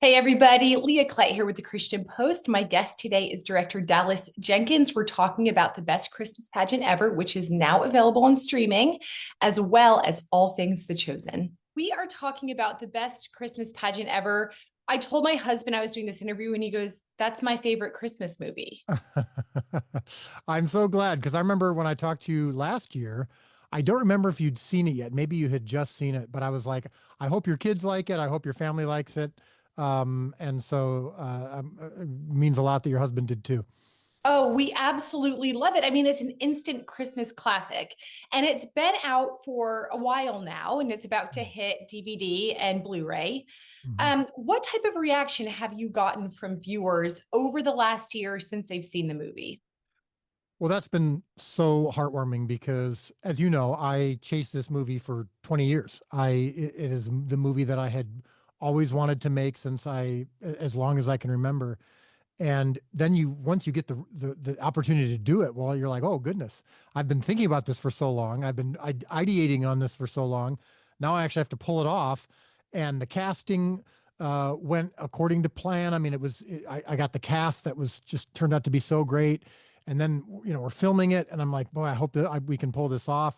Hey everybody, Leah Clay here with the Christian Post. My guest today is director Dallas Jenkins. We're talking about the best Christmas pageant ever, which is now available on streaming, as well as all things The Chosen. We are talking about the best Christmas pageant ever. I told my husband I was doing this interview and he goes, "That's my favorite Christmas movie." I'm so glad because I remember when I talked to you last year, I don't remember if you'd seen it yet. Maybe you had just seen it, but I was like, I hope your kids like it. I hope your family likes it. It means a lot that your husband did too. Oh, we absolutely love it. I mean, it's an instant Christmas classic, and it's been out for a while now, and it's about to hit DVD and Blu-ray. Mhm. What type of reaction have you gotten from viewers over the last year since they've seen the movie? Well, that's been so heartwarming because, as you know, I chased this movie for 20 years. It is the movie that I had always wanted to make since as long as I can remember. And then once you get the opportunity to do it, well, you're like, oh goodness, I've been thinking about this for so long. I've been ideating on this for so long. Now I actually have to pull it off. And the casting went according to plan. I mean, I got the cast that was just turned out to be so great. And then, we're filming it and I'm like, boy, I hope that we can pull this off.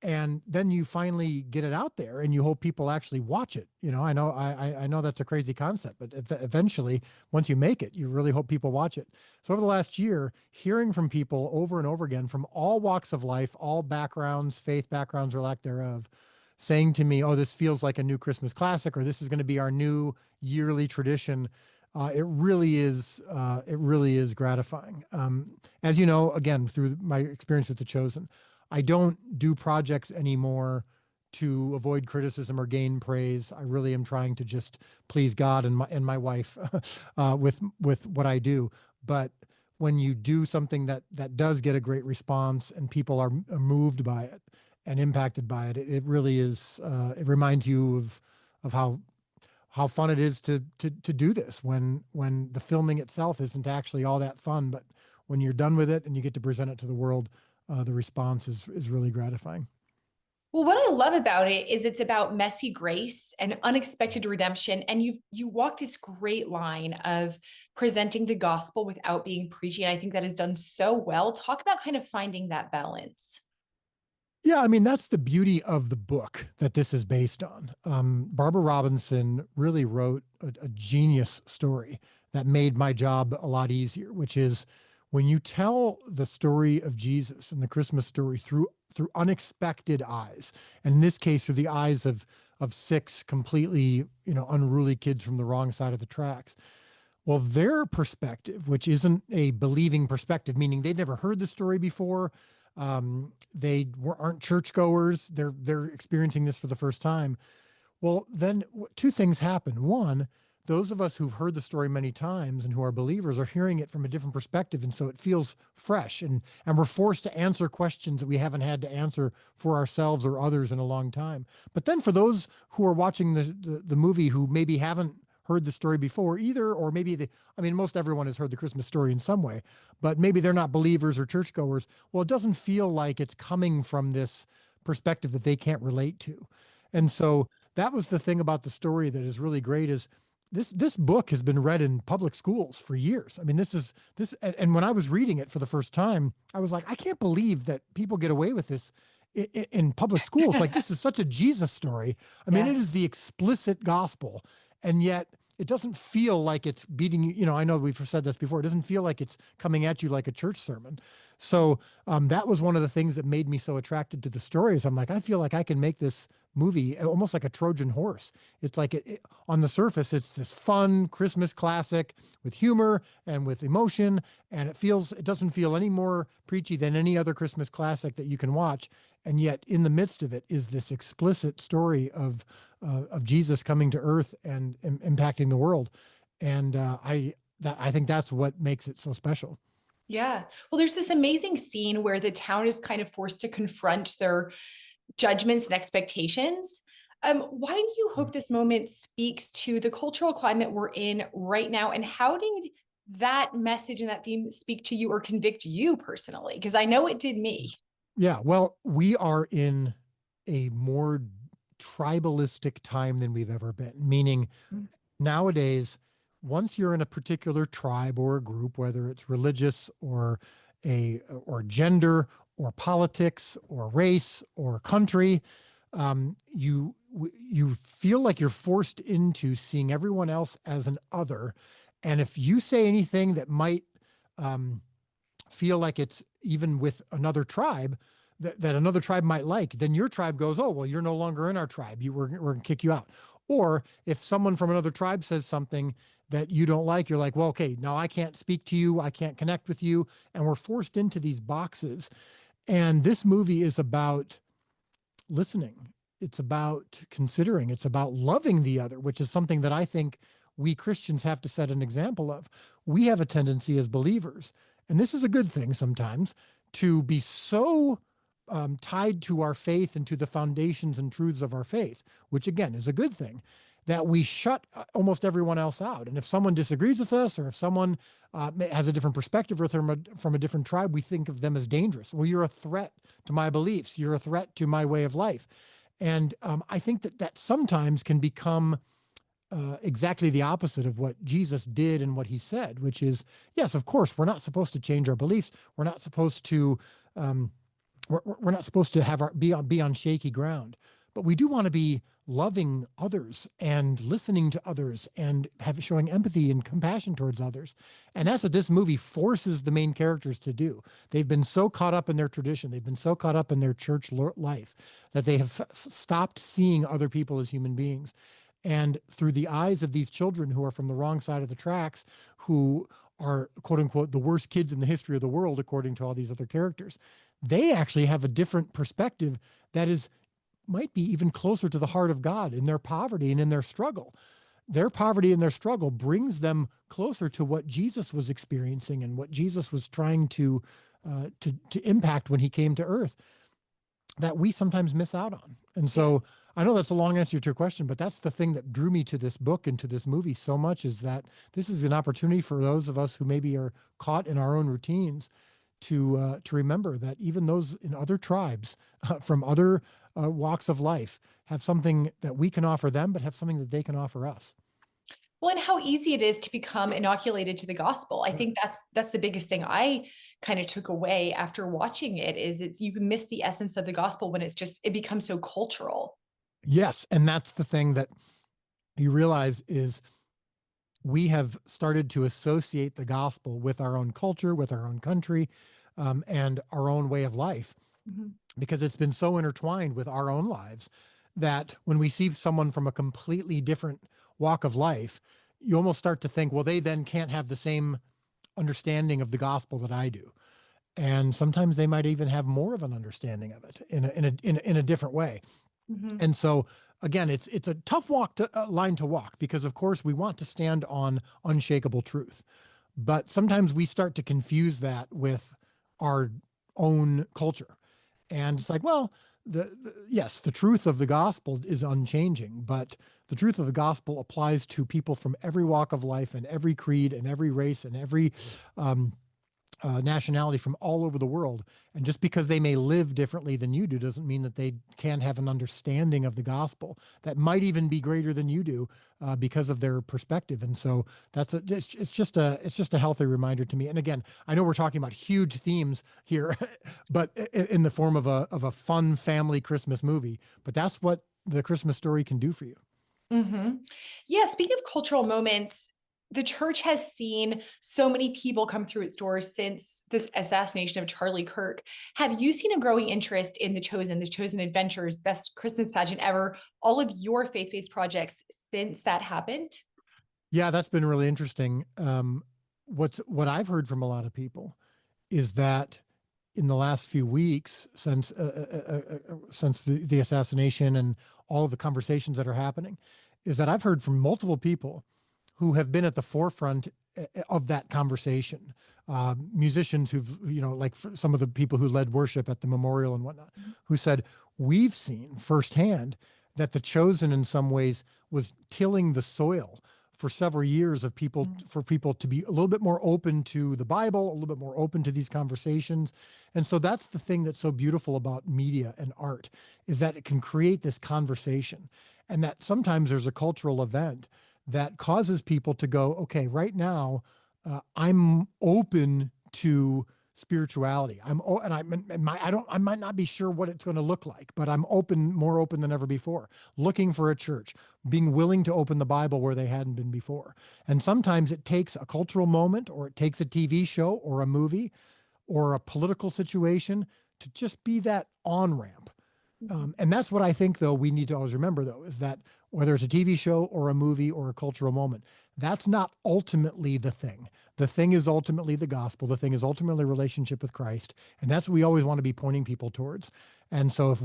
And then you finally get it out there and you hope people actually watch it. I know that's a crazy concept, but eventually, once you make it, you really hope people watch it. So over the last year, hearing from people over and over again from all walks of life, all backgrounds, faith backgrounds or lack thereof, saying to me, oh, this feels like a new Christmas classic, or this is going to be our new yearly tradition. It really is gratifying. As you know, again, through my experience with The Chosen, I don't do projects anymore to avoid criticism or gain praise. I really am trying to just please God and my wife with what I do. But when you do something that does get a great response and people are moved by it and impacted by it, it really is. It reminds you of how fun it is to do this when the filming itself isn't actually all that fun, but when you're done with it and you get to present it to the world, the response is really gratifying. Well, what I love about it is it's about messy grace and unexpected redemption. And you walk this great line of presenting the gospel without being preachy. And I think that is done so well. Talk about kind of finding that balance. Yeah, I mean, that's the beauty of the book that this is based on. Barbara Robinson really wrote a genius story that made my job a lot easier, which is when you tell the story of Jesus and the Christmas story through unexpected eyes, and in this case, through the eyes of six completely, unruly kids from the wrong side of the tracks. Well, their perspective, which isn't a believing perspective, meaning they'd never heard the story before, aren't churchgoers. They're experiencing this for the first time. Well, then two things happen. One, those of us who've heard the story many times and who are believers are hearing it from a different perspective, and so it feels fresh, and we're forced to answer questions that we haven't had to answer for ourselves or others in a long time. But then for those who are watching the movie who maybe haven't heard the story before either, or maybe I mean, most everyone has heard the Christmas story in some way, but maybe they're not believers or churchgoers. Well, it doesn't feel like it's coming from this perspective that they can't relate to. And so that was the thing about the story that is really great is this book has been read in public schools for years. I mean, and when I was reading it for the first time, I was like, I can't believe that people get away with this in public schools. Like, this is such a Jesus story. I mean, Yeah. it is the explicit gospel, and yet it doesn't feel like it's beating you. I know we've said this before. It doesn't feel like it's coming at you like a church sermon. So that was one of the things that made me so attracted to the stories. I'm like, I feel like I can make this movie almost like a Trojan horse. It's like on the surface, it's this fun Christmas classic with humor and with emotion, and it doesn't feel any more preachy than any other Christmas classic that you can watch. And yet, in the midst of it is this explicit story of Jesus coming to Earth and impacting the world. And I think that's what makes it so special. Yeah. Well, there's this amazing scene where the town is kind of forced to confront their judgments and expectations. Why do you hope this moment speaks to the cultural climate we're in right now? And how did that message and that theme speak to you or convict you personally? Because I know it did me. Yeah, well, we are in a more tribalistic time than we've ever been, meaning nowadays, once you're in a particular tribe or a group, whether it's religious or gender or politics or race or country, you feel like you're forced into seeing everyone else as an other. And if you say anything that might um, feel like it's even with another tribe that another tribe might like, then your tribe goes, oh, well, you're no longer in our tribe. We're going to kick you out. Or if someone from another tribe says something that you don't like, you're like, well, okay, now I can't speak to you. I can't connect with you. And we're forced into these boxes. And this movie is about listening. It's about considering. It's about loving the other, which is something that I think we Christians have to set an example of. We have a tendency as believers, and this is a good thing sometimes, to be so tied to our faith and to the foundations and truths of our faith, which again is a good thing, that we shut almost everyone else out. And if someone disagrees with us, or if someone has a different perspective or from a different tribe, we think of them as dangerous. Well, you're a threat to my beliefs. You're a threat to my way of life. And I think that sometimes can become exactly the opposite of what Jesus did and what he said, which is, yes, of course, we're not supposed to change our beliefs. We're not supposed to we're not supposed to be on shaky ground, but we do want to be loving others and listening to others and showing empathy and compassion towards others. And that's what this movie forces the main characters to do. They've been so caught up in their tradition, they've been so caught up in their church life, that they have stopped seeing other people as human beings. And through the eyes of these children who are from the wrong side of the tracks, who are, quote unquote, the worst kids in the history of the world, according to all these other characters, they actually have a different perspective that might be even closer to the heart of God in their poverty and in their struggle. Their poverty and their struggle brings them closer to what Jesus was experiencing and what Jesus was trying to impact when he came to earth, that we sometimes miss out on. And so I know that's a long answer to your question, but that's the thing that drew me to this book and to this movie so much, is that this is an opportunity for those of us who maybe are caught in our own routines to remember that even those in other tribes from other walks of life have something that we can offer them, but have something that they can offer us. Well, and how easy it is to become inoculated to the gospel. I think that's the biggest thing I kind of took away after watching it, is you can miss the essence of the gospel when it becomes so cultural. Yes, and that's the thing that you realize is we have started to associate the gospel with our own culture, with our own country, and our own way of life, Mm-hmm. because it's been so intertwined with our own lives that when we see someone from a completely different walk of life, you almost start to think, well, they then can't have the same understanding of the gospel that I do. And sometimes they might even have more of an understanding of it in a different way. Mm-hmm. And so again, it's a tough line to walk, because of course we want to stand on unshakable truth, but sometimes we start to confuse that with our own culture. And it's like, well, yes, the truth of the gospel is unchanging, but the truth of the gospel applies to people from every walk of life and every creed and every race and every um, nationality from all over the world. And just because they may live differently than you do doesn't mean that they can't have an understanding of the gospel that might even be greater than you do, because of their perspective. And so it's just a healthy reminder to me. And again, I know we're talking about huge themes here, but in the form of a fun family Christmas movie. But that's what the Christmas Story can do for you. Mm-hmm. Yeah, speaking of cultural moments, the church has seen so many people come through its doors since this assassination of Charlie Kirk. Have you seen a growing interest in the Chosen Adventures, Best Christmas Pageant Ever, all of your faith-based projects since that happened? Yeah, that's been really interesting. What I've heard from a lot of people is that in the last few weeks, since the assassination and all of the conversations that are happening, is that I've heard from multiple people who have been at the forefront of that conversation. Musicians who've, like some of the people who led worship at the memorial and whatnot, who said, we've seen firsthand that the Chosen in some ways was tilling the soil for several years of people, for people to be a little bit more open to the Bible, a little bit more open to these conversations. And so that's the thing that's so beautiful about media and art, is that it can create this conversation, and that sometimes there's a cultural event that causes people to go, okay, right now, I'm open to spirituality. And I might not be sure what it's going to look like, but I'm open, more open than ever before, looking for a church, being willing to open the Bible where they hadn't been before. And sometimes it takes a cultural moment, or it takes a TV show or a movie or a political situation to just be that on ramp. And that's what I think, though, we need to always remember, though, is that whether it's a TV show or a movie or a cultural moment, that's not ultimately the thing. The thing is ultimately the gospel. The thing is ultimately relationship with Christ. And that's what we always want to be pointing people towards. And so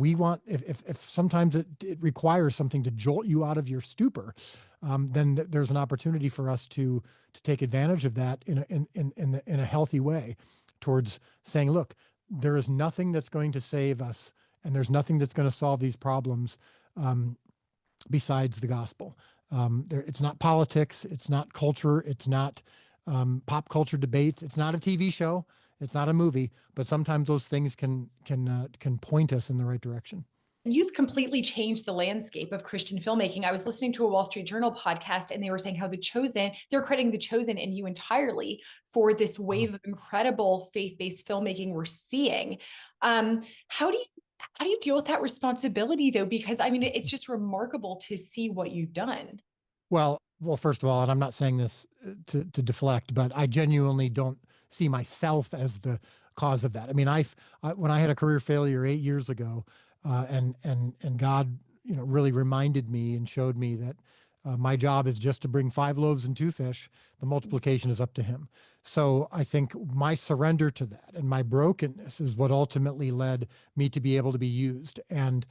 if sometimes it requires something to jolt you out of your stupor, then there's an opportunity for us to take advantage of that in a healthy way towards saying, look, there is nothing that's going to save us, and there's nothing that's going to solve these problems besides the gospel. It's not politics, it's not culture, it's not pop culture debates, it's not a TV show, it's not a movie, but sometimes those things can point us in the right direction. You've completely changed the landscape of Christian filmmaking. I was listening to a Wall Street Journal podcast, and they were saying how they're crediting The Chosen and you entirely for this Wow. wave of incredible faith-based filmmaking we're seeing. Um, how do you how do you deal with that responsibility though? Because I mean, it's just remarkable to see what you've done. Well, first of all, and I'm not saying this to deflect, but I genuinely don't see myself as the cause of that. I mean, when I had a career failure 8 years ago, and God, really reminded me and showed me that my job is just to bring 5 loaves and 2 fish. The multiplication is up to Him. So I think my surrender to that and my brokenness is what ultimately led me to be able to be used. And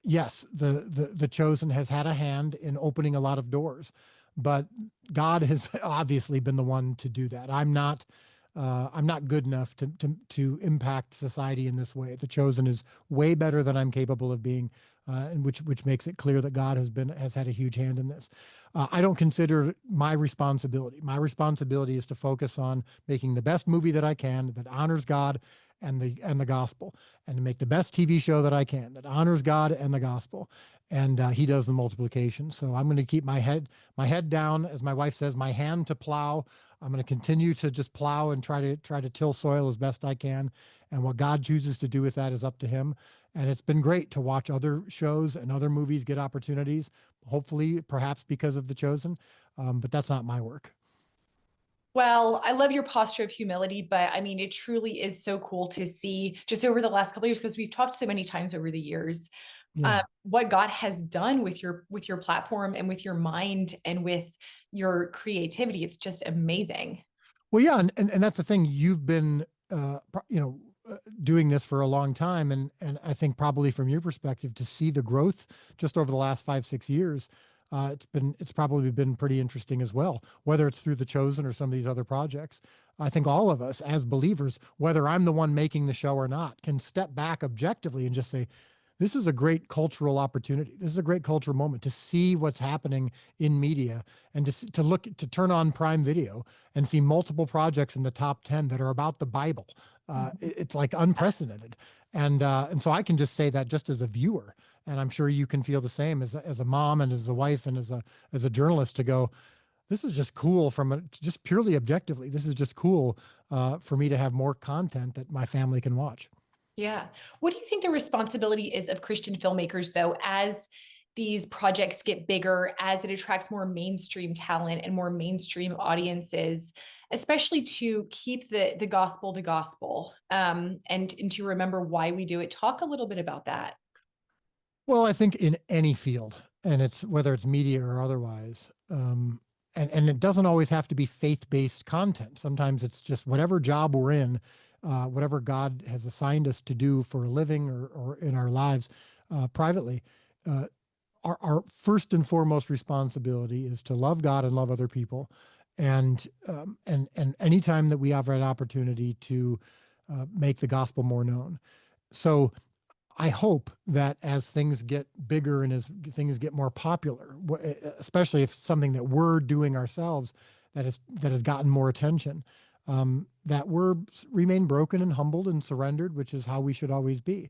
yes, the Chosen has had a hand in opening a lot of doors, but God has obviously been the one to do that. I'm not good enough to impact society in this way. The Chosen is way better than I'm capable of being, and which makes it clear that God has had a huge hand in this. I don't consider my responsibility. My responsibility is to focus on making the best movie that I can that honors God and the gospel, and to make the best TV show that I can that honors God and the gospel. And He does the multiplication. So I'm going to keep my head down, as my wife says, my hand to plow. I'm going to continue to just plow and try to till soil as best I can. And what God chooses to do with that is up to Him. And it's been great to watch other shows and other movies get opportunities, hopefully, perhaps because of The Chosen. But that's not my work. Well, I love your posture of humility, but I mean, it truly is so cool to see just over the last couple of years, because we've talked so many times over the years, Yeah. what God has done with your platform and with your mind and with your creativity. It's just amazing. Well, yeah, and that's the thing. You've been, doing this for a long time, and I think probably from your perspective to see the growth just over the last 5, 6 years, it's probably been pretty interesting as well. Whether it's through The Chosen or some of these other projects, I think all of us as believers, whether I'm the one making the show or not, can step back objectively and just say, this is a great cultural opportunity. This is a great cultural moment to see what's happening in media, and to turn on Prime Video and see multiple projects in the top 10 that are about the Bible. It's like unprecedented. And so I can just say that just as a viewer, and I'm sure you can feel the same as a mom and as a wife and as a journalist, to go, this is just cool just purely objectively. This is just cool for me to have more content that my family can watch. Yeah. What do you think the responsibility is of Christian filmmakers, though, as these projects get bigger, as it attracts more mainstream talent and more mainstream audiences, especially to keep the gospel, and to remember why we do it? Talk a little bit about that. Well, I think in any field, and it's whether it's media or otherwise, and it doesn't always have to be faith-based content. Sometimes it's just whatever job we're in, whatever God has assigned us to do for a living or in our lives privately. Uh, our first and foremost responsibility is to love God and love other people, and anytime that we have an opportunity to make the gospel more known. So I hope that as things get bigger and as things get more popular, especially if something that we're doing ourselves that has gotten more attention, that we're remain broken and humbled and surrendered, which is how we should always be.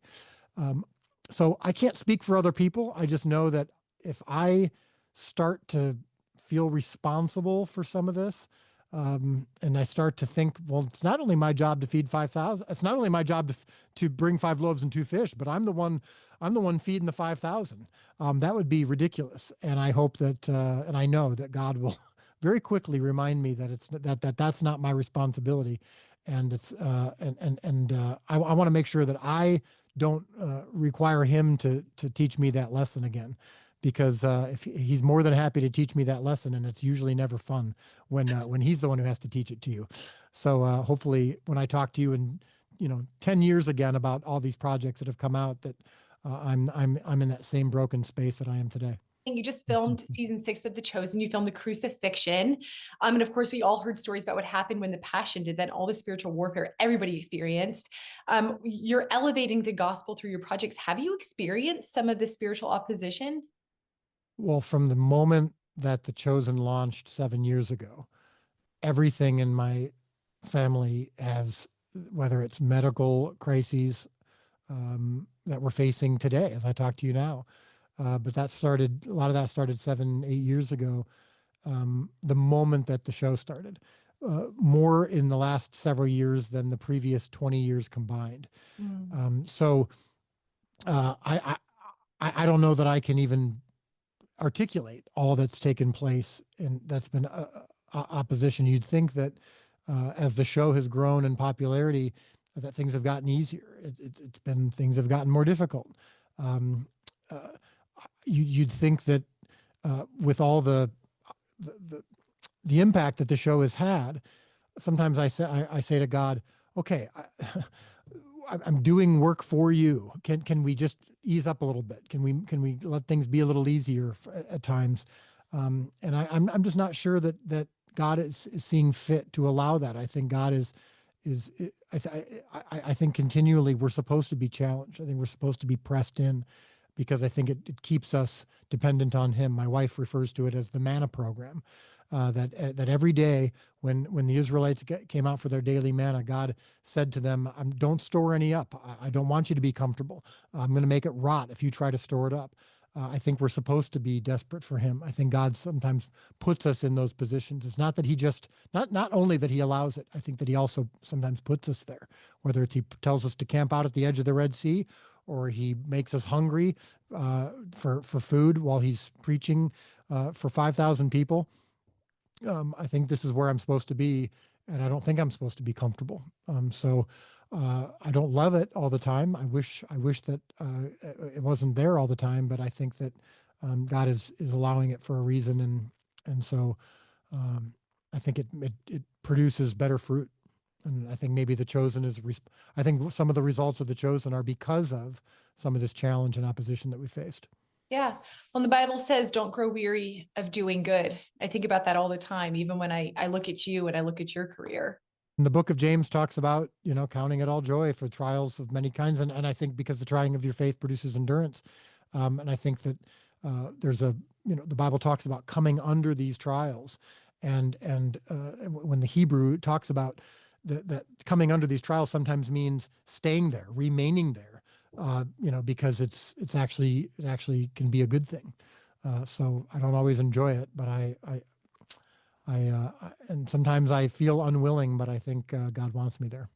Um, so I can't speak for other people. I just know that if I start to feel responsible for some of this. And I start to think, well, it's not only my job to feed 5,000. It's not only my job to bring 5 loaves and 2 fish, but I'm the one feeding the 5,000. That would be ridiculous. And I hope that, and I know that God will very quickly remind me that that's not my responsibility. And I want to make sure that I don't require him to teach me that lesson again, because if he's more than happy to teach me that lesson, and it's usually never fun when he's the one who has to teach it to you. So hopefully, when I talk to you in 10 years again about all these projects that have come out, that I'm in that same broken space that I am today. You just filmed season 6 of The Chosen. You filmed the crucifixion. And of course, we all heard stories about what happened when the Passion did, then all the spiritual warfare everybody experienced. You're elevating the gospel through your projects. Have you experienced some of the spiritual opposition? Well, from the moment that The Chosen launched 7 years ago, everything in my family has, whether it's medical crises that we're facing today, as I talk to you now, but a lot of that started 7, 8 years ago. The moment that the show started, more in the last several years than the previous 20 years combined. So I don't know that I can even articulate all that's taken place and that's been opposition. You'd think that as the show has grown in popularity, that things have gotten easier. It's been, things have gotten more difficult. Um, uh, you'd think that with all the the impact that the show has had, sometimes I say to God, okay, I'm doing work for you. Can we just ease up a little bit? Can we let things be a little easier at times? And I'm just not sure that God is seeing fit to allow that. I think God is I think continually we're supposed to be challenged. I think we're supposed to be pressed in, because I think it keeps us dependent on Him. My wife refers to it as the manna program. That every day when the Israelites came out for their daily manna, God said to them, "Don't store any up. I don't want you to be comfortable. I'm going to make it rot if you try to store it up." I think we're supposed to be desperate for Him. I think God sometimes puts us in those positions. It's not that He just not only that He allows it. I think that He also sometimes puts us there. Whether it's He tells us to camp out at the edge of the Red Sea, or He makes us hungry for food while He's preaching for 5,000 people. I think this is where I'm supposed to be, and I don't think I'm supposed to be comfortable. So I don't love it all the time. I wish that it wasn't there all the time, but I think that God is allowing it for a reason, and so I think it produces better fruit. And I think maybe The Chosen I think some of the results of The Chosen are because of some of this challenge and opposition that we faced. Yeah. Well, the Bible says, don't grow weary of doing good. I think about that all the time, even when I look at you and I look at your career. And the book of James talks about, counting it all joy for trials of many kinds. And I think because the trying of your faith produces endurance. And I think that there's the Bible talks about coming under these trials. And when the Hebrew talks about that coming under these trials sometimes means staying there, remaining there, because it actually can be a good thing. So I don't always enjoy it, but and sometimes I feel unwilling, but I think God wants me there.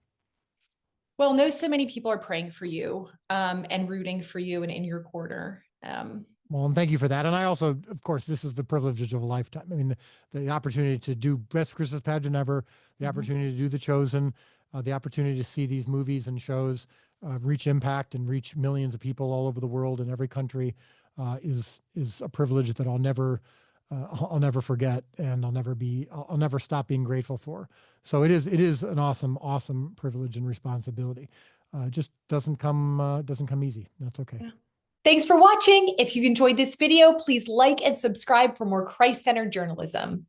Well, no, so many people are praying for you and rooting for you and in your corner. Well, and thank you for that. And I also, of course, this is the privilege of a lifetime. I mean, the opportunity to do Best Christmas Pageant Ever, the opportunity to do The Chosen, the opportunity to see these movies and shows reach impact and reach millions of people all over the world in every country is a privilege that I'll never forget, and I'll never stop being grateful for. So it is an awesome privilege and responsibility. It just doesn't come easy. That's okay. Yeah. Thanks for watching. If you enjoyed this video, please like and subscribe for more Christ-centered journalism.